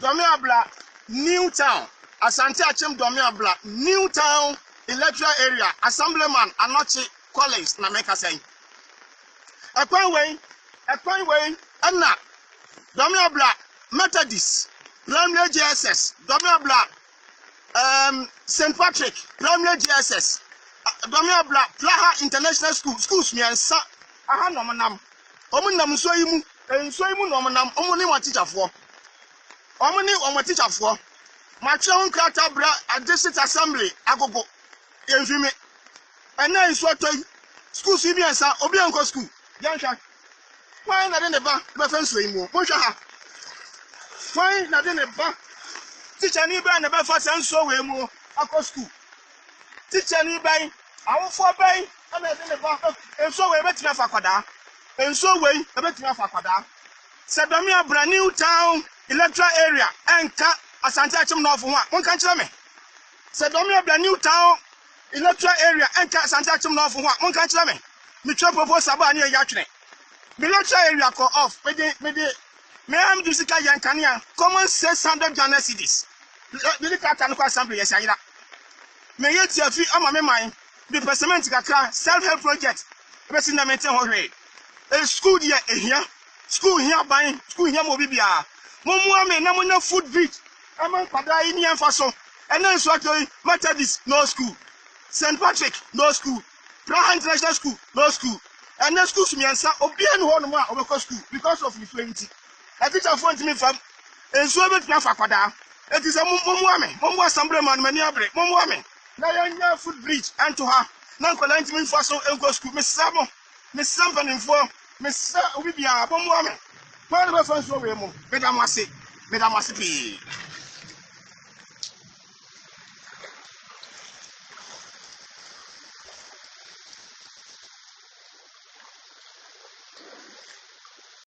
Domiabla, Newtown, Asante Achim Domiabla, Newtown electoral area, Assemblyman Anochi College, na make say. A point way, Anna, Domiabla, Methodist, Primary GSS, Domiabla, St. Patrick, Primary GSS, Domiabla, Plaha International School, schools me and sa, aha no manam. Omunam so yimu, en so yimu no manam, omuni wa teacher for. Omuni o teacher for. Ma twa nkrata bra at district assembly agogo. Enfimi. Ena nso toy. School si bi ansa, obi anko school. Jansha. Why na de ne ba, be fa nso yimu. Mo hwa ha. Why na de ne ba? Teacher ni ba na be fa nso we mu akọ school. Teacher ni ban, awofo ban, na de ne ba nso we betima fa kwada. Enso wey ebetumi afa kwada se Domiabla Newtown electoral area enka Asante Achim no ofo ho a wonka kire me se Domiabla Newtown electoral area enka Asante Achim no ofo ho a wonka kire me twa proposal ba na ya twene me electoral area call off me am do sika yankania common 600 Ghana cedis the carta no assembly yes ayira me yeti afi ama me man the percent kakra self help project be sin na maintain ho hwe a school here, school here buying, school here mobibia. Momuame, Namuna food bridge, Among Pada Indian Faso, and then Swatoy, Methodist, no school. St. Patrick, no school. Praha International School, no school. And then schools me and sa Obian Honoma over school because of influence. I think I found me from a Soviet Nafapada. It is a Momuame, Momu Assemblyman, Maniabre, Momuame. Now food bridge, and to her, non collecting me Faso and go school, Miss Samo. Miss Sampling for Miss Obibia, Bomuame. Why the first way, Madame Massey, Madame Massey.